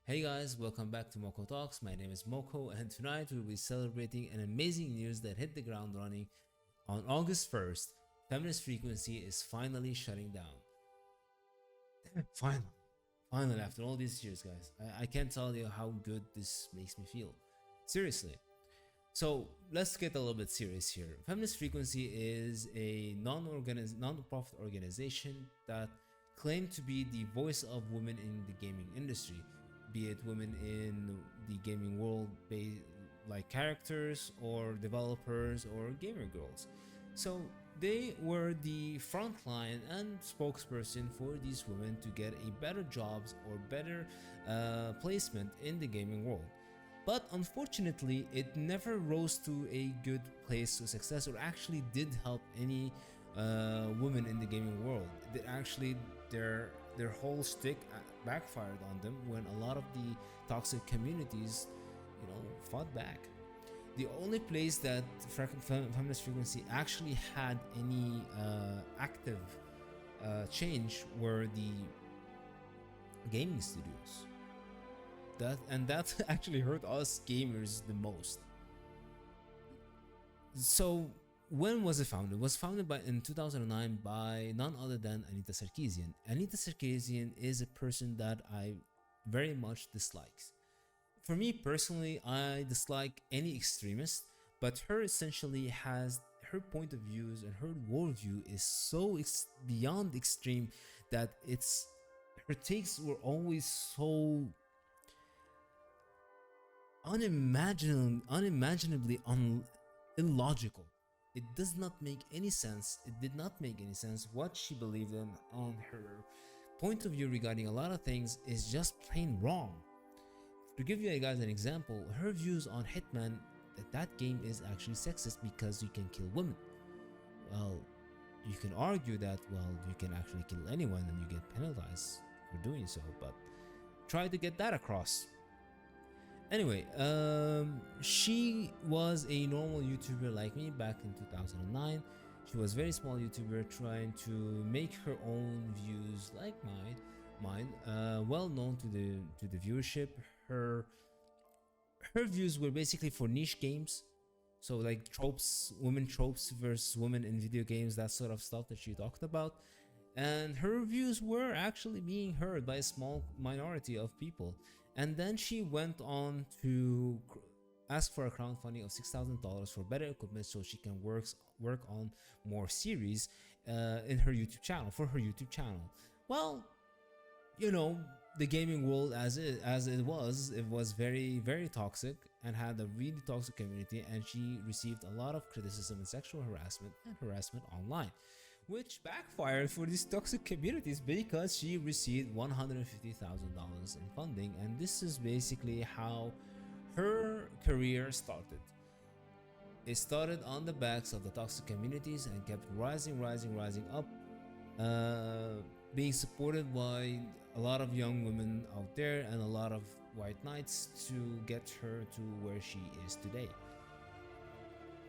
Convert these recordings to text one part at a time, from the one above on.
Hey guys, welcome back to Mokho Talks. My name is Mokho, and tonight we'll be celebrating an amazing news that hit the ground running on August 1st. Feminist frequency is finally shutting down. Finally, finally, after all these years, guys. I can't tell you how good this makes me feel. Seriously. So let's get a little bit serious here. Feminist Frequency is a non-profit organization that claim to be the voice of women in the gaming industry, be it women in the gaming world, like characters or developers or gamer girls. So they were the frontline and spokesperson for these women to get a better jobs or better placement in the gaming world. But unfortunately, it never rose to a good place of success, or actually did help any women in the gaming world. That actually their whole stick backfired on them when a lot of the toxic communities, fought back. The only place that feminist frequency actually had any active change were the gaming studios. That actually hurt us gamers the most. So when was it founded? It was founded in 2009 by none other than Anita Sarkeesian. Anita Sarkeesian is a person that I very much dislike. For me personally, I dislike any extremist, but her essentially has her point of views, and her worldview is so beyond extreme that her takes were always so unimaginably illogical. It does not make any sense. It did not make any sense what she believed in. On her point of view regarding a lot of things is just plain wrong. To give you guys an example, her views on Hitman, that game is actually sexist because you can kill women. Well, you can argue that, you can actually kill anyone and you get penalized for doing so, but try to get that across. Anyway, she was a normal YouTuber like me back in 2009. She was a very small YouTuber trying to make her own views like mine, well known to the viewership. Her views were basically for niche games, so like women tropes versus women in video games, that sort of stuff that she talked about. And her views were actually being heard by a small minority of people. And then she went on to ask for a crowdfunding of $6,000 for better equipment so she can work on more series in her YouTube channel, for her YouTube channel. Well, the gaming world as it was very, very toxic and had a really toxic community, and she received a lot of criticism and sexual harassment online, which backfired for these toxic communities because she received $150,000 in funding. And this is basically how her career started. It started on the backs of the toxic communities and kept rising up, being supported by a lot of young women out there and a lot of white knights to get her to where she is today.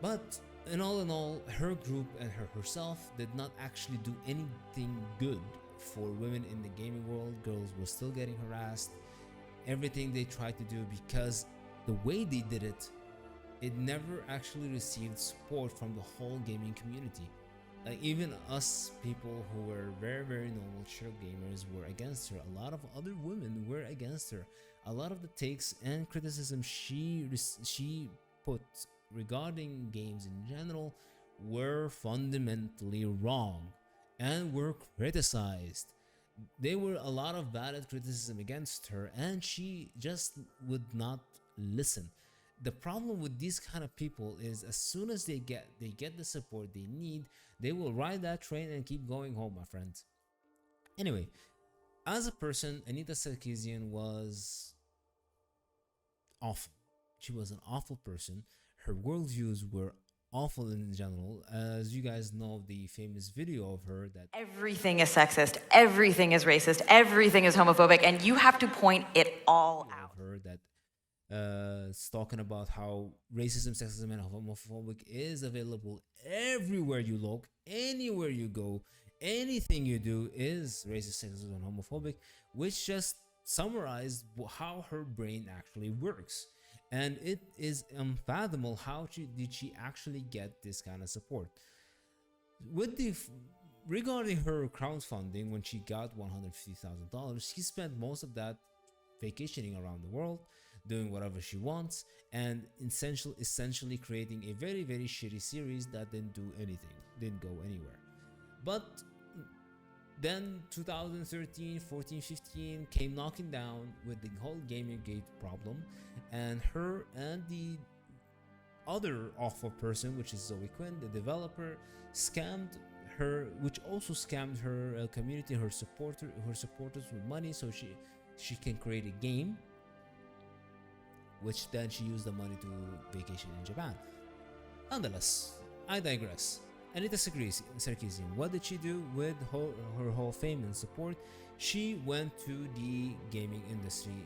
But in all, her group and herself did not actually do anything good for women in the gaming world. Girls were still getting harassed. Everything they tried to do, because the way they did it, it never actually received support from the whole gaming community. Like, even us people who were very, very normal chill gamers were against her. A lot of other women were against her. A lot of the takes and criticism she put regarding games in general were fundamentally wrong and were criticized. There were a lot of valid criticism against her, and she just would not listen. The problem with these kind of people is, as soon as they get the support they need, they will ride that train and keep going home, my friends. Anyway, as a person, Anita Sarkeesian was awful. She was an awful person. Her worldviews were awful in general. As you guys know, the famous video of her that everything is sexist, everything is racist, everything is homophobic, and you have to point it all out. Her that it's talking about how racism, sexism, and homophobic is available everywhere you look, anywhere you go. Anything you do is racist, sexist, and homophobic, which just summarized how her brain actually works, and it is unfathomable how did she actually get this kind of support. With the regarding her crowdfunding, when she got $150,000, she spent most of that vacationing around the world, doing whatever she wants, and essentially creating a very very shitty series that didn't do anything, didn't go anywhere. But then 2013, 14, 15 came knocking down with the whole Gamergate problem, and her and the other awful person, which is Zoe Quinn, the developer, scammed her, which also scammed her community, her supporters with money, so she can create a game, which then she used the money to vacation in Japan. Nonetheless, I digress. Anita Sarkeesian, what did she do with her whole fame and support? She went to the gaming industry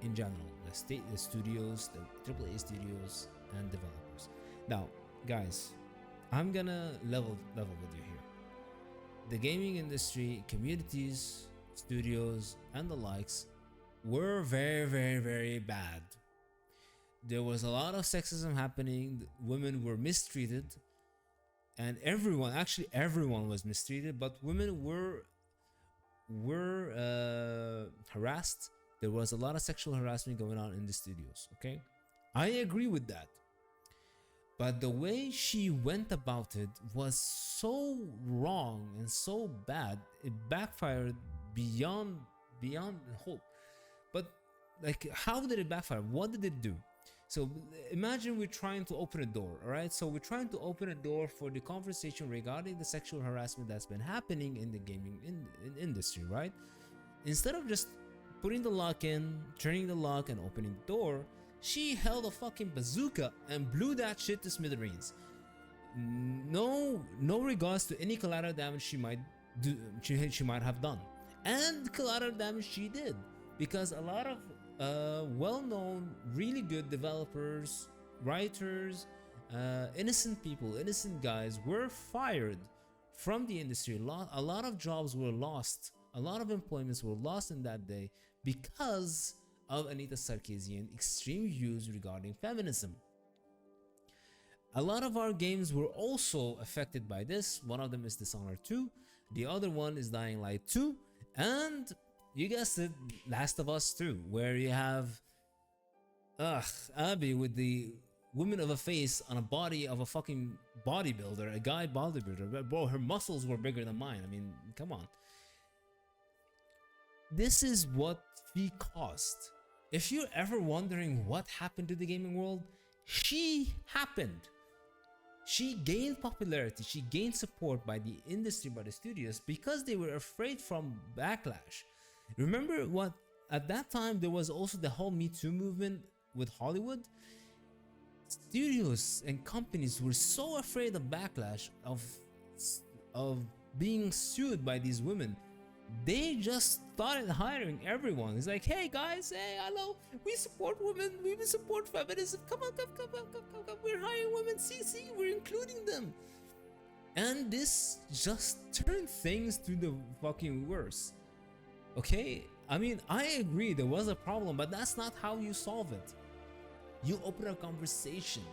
in general, the studios, the AAA studios, and developers. Now, guys, I'm gonna level with you here. The gaming industry, communities, studios, and the likes were very, very, very bad. There was a lot of sexism happening. Women were mistreated, and everyone was mistreated. But women were harassed. There was a lot of sexual harassment going on in the studios. Okay, I agree with that. But the way she went about it was so wrong and so bad, it backfired beyond hope. But like, how did it backfire? What did it do? So imagine we're trying to open a door, all right? So we're trying to open a door for the conversation regarding the sexual harassment that's been happening in the gaming industry, right? Instead of just putting the lock in, turning the lock, and opening the door, she held a fucking bazooka and blew that shit to smithereens. No regards to any collateral damage she might do, she might have done, and collateral damage she did, because a lot of well-known, really good developers, writers, innocent people, innocent guys were fired from the industry. A lot of jobs were lost. A lot of employments were lost in that day because of Anita Sarkeesian extreme views regarding feminism. A lot of our games were also affected by this. One of them is Dishonored 2, the other one is Dying Light 2, and you guessed it, Last of Us 2, where you have Abby with the woman of a face on a body of a fucking bodybuilder, a guy bodybuilder. Bro, her muscles were bigger than mine. I mean, come on. This is what we caused. If you're ever wondering what happened to the gaming world, she happened. She gained popularity, she gained support by the industry, by the studios, because they were afraid from backlash. Remember what, at that time there was also the whole Me Too movement with Hollywood. Studios and companies were so afraid of backlash, of being sued by these women. They just started hiring everyone. It's like, hey guys, hey, hello, we support women, we support feminism. Come on, come. We're hiring women. See, we're including them. And this just turned things to the fucking worse. Okay, I mean, I agree there was a problem, but that's not how you solve it. You open a conversation,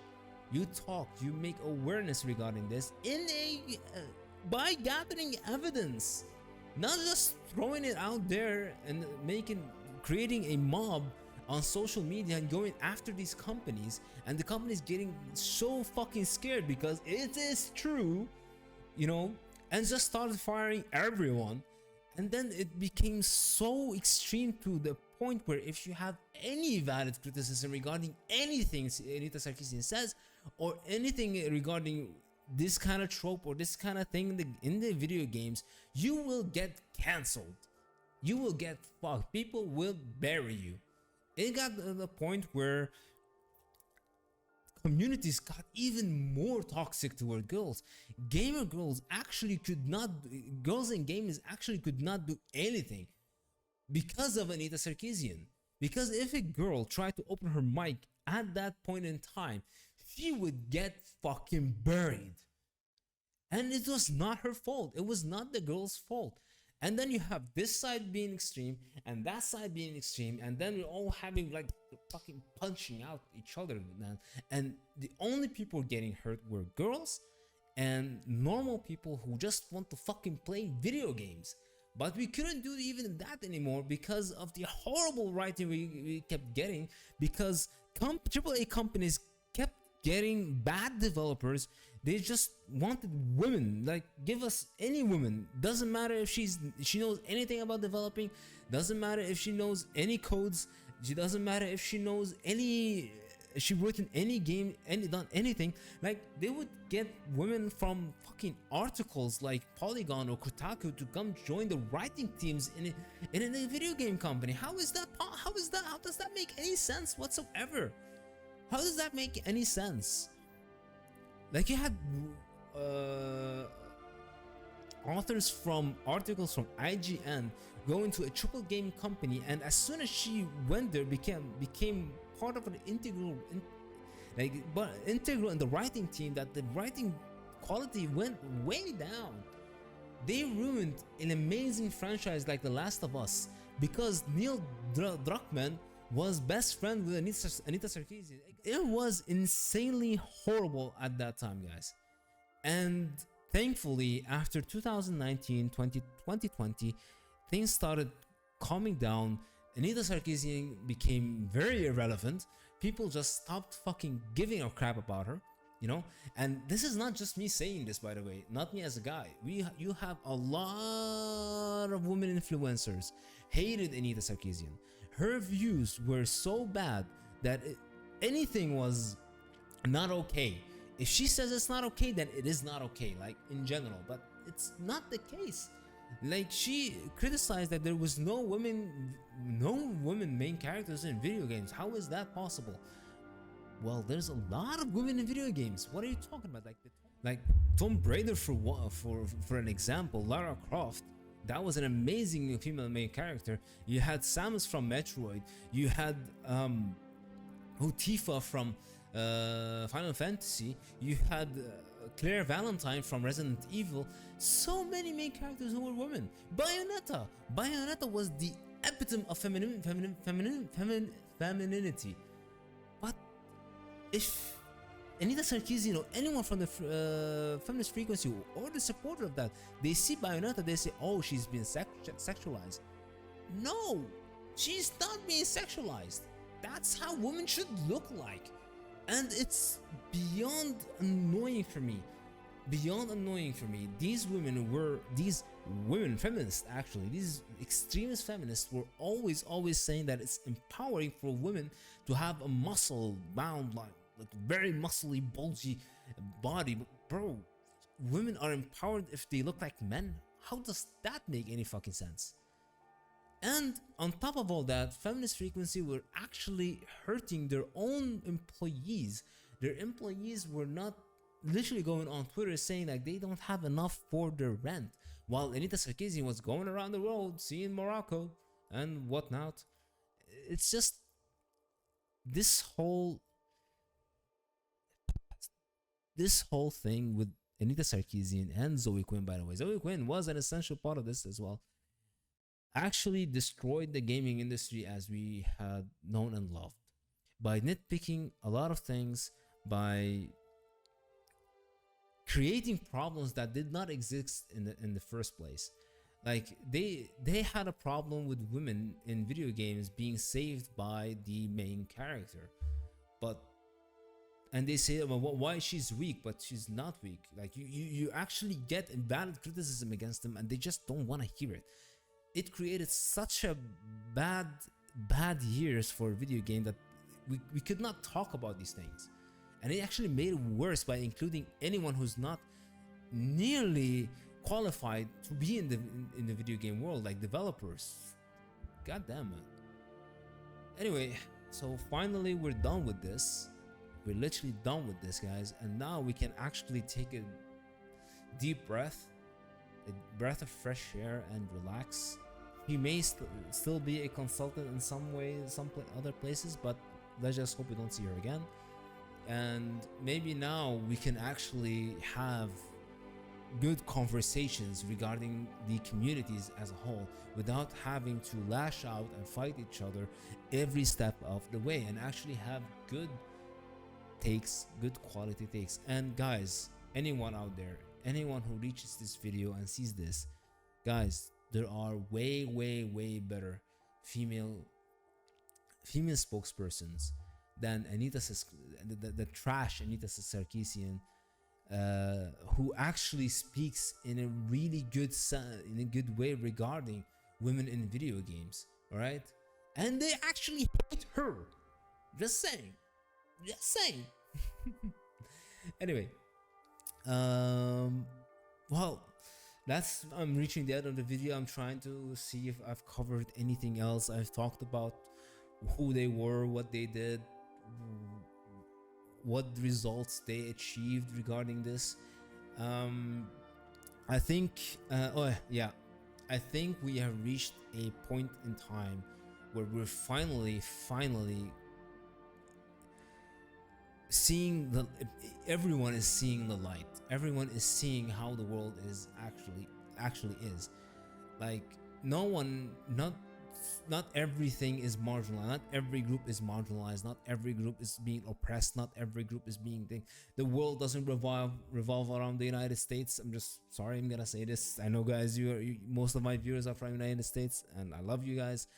you talk, you make awareness regarding this by gathering evidence. Not just throwing it out there and creating a mob on social media and going after these companies, and the companies getting so fucking scared because it is true, you know, and just started firing everyone. And then it became so extreme to the point where if you have any valid criticism regarding anything Anita Sarkeesian says, or anything regarding this kind of trope or this kind of thing in the video games, you will get cancelled. You will get fucked. People will bury you. It got to the point where communities got even more toxic toward girls. Girls and gamers actually could not do anything because of Anita Sarkeesian. Because if a girl tried to open her mic at that point in time, she would get fucking buried. And it was not her fault. It was not the girl's fault. And then you have this side being extreme and that side being extreme, and then we're all having like fucking punching out each other, man. And the only people getting hurt were girls and normal people who just want to fucking play video games. But we couldn't do even that anymore because of the horrible writing we kept getting, because AAA companies kept getting bad developers. They just wanted women, like give us any woman. Doesn't matter if she knows anything about developing, doesn't matter if she knows any codes, she doesn't matter if she knows any, she worked in any game, done anything. Like they would get women from fucking articles like Polygon or Kotaku to come join the writing teams in a video game company. How is that? How does that make any sense whatsoever? How does that make any sense? Like you had authors from articles from IGN going to a triple game company, and as soon as she went there, became part of an integral in the writing team, that the writing quality went way down. They ruined an amazing franchise like The Last of Us because Neil Druckmann was best friend with Anita Sarkeesian. It was insanely horrible at that time, guys. And thankfully, after 2019, 2020, things started calming down. Anita Sarkeesian became very irrelevant. People just stopped fucking giving a crap about her, you know. And this is not just me saying this, by the way, not me as a guy. You have a lot of women influencers hated Anita Sarkeesian. Her views were so bad that anything was not okay. If she says it's not okay, then it is not okay, like in general. But it's not the case. Like she criticized that there was no women main characters in video games. How is that possible? Well, there's a lot of women in video games. What are you talking about? Like Tomb Raider for an example, Lara Croft. That was an amazing female main character. You had Samus from Metroid. You had Tifa from Final Fantasy. You had Claire Valentine from Resident Evil. So many main characters who were women. Bayonetta was the epitome of femininity. But if Anita Sarkeesian or anyone from the feminist frequency or the supporter of that, they see Bayonetta, they say, oh, she's been sexualized. No, she's not being sexualized. That's how women should look like. And it's beyond annoying for me. These women, feminists actually, these extremist feminists were always saying that it's empowering for women to have a muscle bound, like very muscly, bulgy body. But bro, women are empowered if they look like men. How does that make any fucking sense? And on top of all that, feminist frequency were actually hurting their own employees. Their employees were not literally going on Twitter saying that they don't have enough for their rent, while Anita Sarkeesian was going around the world seeing Morocco and whatnot. It's just this whole thing with Anita Sarkeesian and Zoe Quinn, by the way. Zoe Quinn was an essential part of this as well. Actually destroyed the gaming industry as we had known and loved by nitpicking a lot of things, by creating problems that did not exist in the first place. Like they had a problem with women in video games being saved by the main character, and they say, well, why she's weak, but she's not weak. Like you actually get invalid criticism against them, and they just don't want to hear it. It created such a bad years for video game that we could not talk about these things, and it actually made it worse by including anyone who's not nearly qualified to be in the video game world, like developers. God damn it. Anyway, so finally we're done with this. We're literally done with this, guys, and now we can actually take a deep breath, a breath of fresh air, and relax. He may still be a consultant in some way, other places, but let's just hope we don't see her again. And maybe now we can actually have good conversations regarding the communities as a whole without having to lash out and fight each other every step of the way, and actually have good takes, good quality takes. And guys, anyone out there, anyone who reaches this video and sees this, guys, there are way better female spokespersons than the trash Anita Sarkeesian, who actually speaks in a really in a good way regarding women in video games. All right, and they actually hate her. Just saying. Anyway, well, I'm reaching the end of the video. I'm trying to see if I've covered anything else. I've talked about who they were, what they did, what results they achieved regarding this. I think I think we have reached a point in time where we're finally seeing everyone is seeing the light. Everyone is seeing how the world is actually is. Like, not everything is marginalized. Not every group is marginalized. Not every group is being oppressed. Not every group is being the world doesn't revolve around the United States. I'm just sorry, I'm gonna say this. I know, guys, most of my viewers are from the United States, and I love you guys,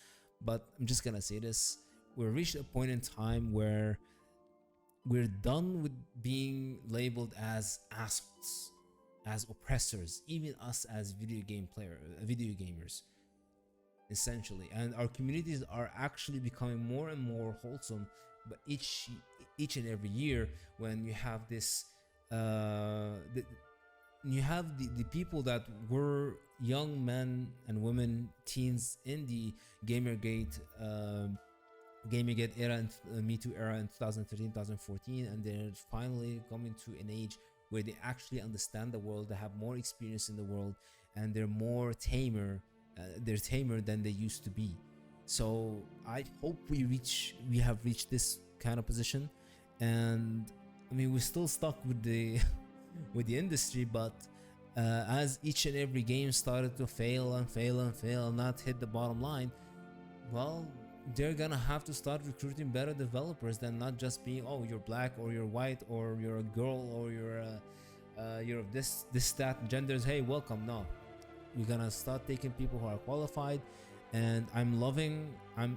but I'm just gonna say this. We've reached a point in time where we're done with being labeled as assholes, as oppressors, even us as video gamers, essentially. And our communities are actually becoming more and more wholesome, but each and every year, when you have this you have the people that were young men and women, teens in the Gamergate era and Me Too era in 2013, 2014, and they're finally coming to an age where they actually understand the world, they have more experience in the world, and they're more tamer. They're tamer than they used to be. So I hope we have reached this kind of position. And I mean, we're still stuck with the with the industry, but as each and every game started to fail, not hit the bottom line, well, they're gonna have to start recruiting better developers than not just being, oh, you're black or you're white or you're a girl or you're of this that genders, hey, welcome. No, we're gonna start taking people who are qualified. And I'm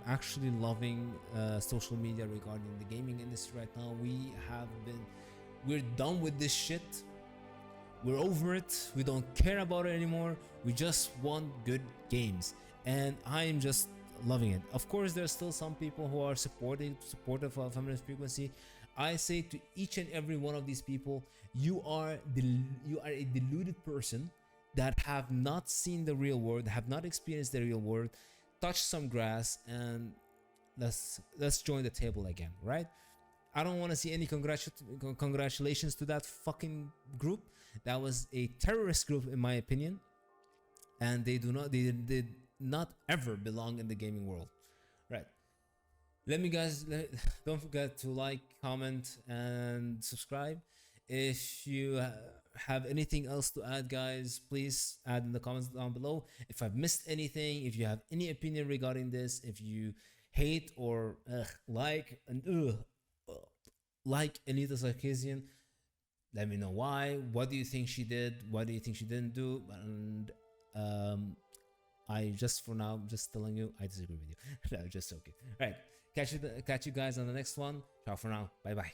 actually loving social media regarding the gaming industry right now. We're done with this shit. We're over it. We don't care about it anymore. We just want good games, and I'm just loving it. Of course, there's still some people who are supportive of feminist frequency. I say to each and every one of these people, you are a deluded person that have not seen the real world, have not experienced the real world. Touch some grass and let's join the table again, right? I don't want to see any congratulations to that fucking group. That was a terrorist group, in my opinion, and they did not ever belong in the gaming world, right? Don't forget to like, comment, and subscribe. If you have anything else to add, guys, please add in the comments down below. If I've missed anything, if you have any opinion regarding this, if you hate or like Anita Sarkeesian, let me know why. What do you think she did? What do you think she didn't do? And I just, for now, just telling you, I disagree with you. No, just okay. All right, catch you guys on the next one. Ciao for now. Bye bye.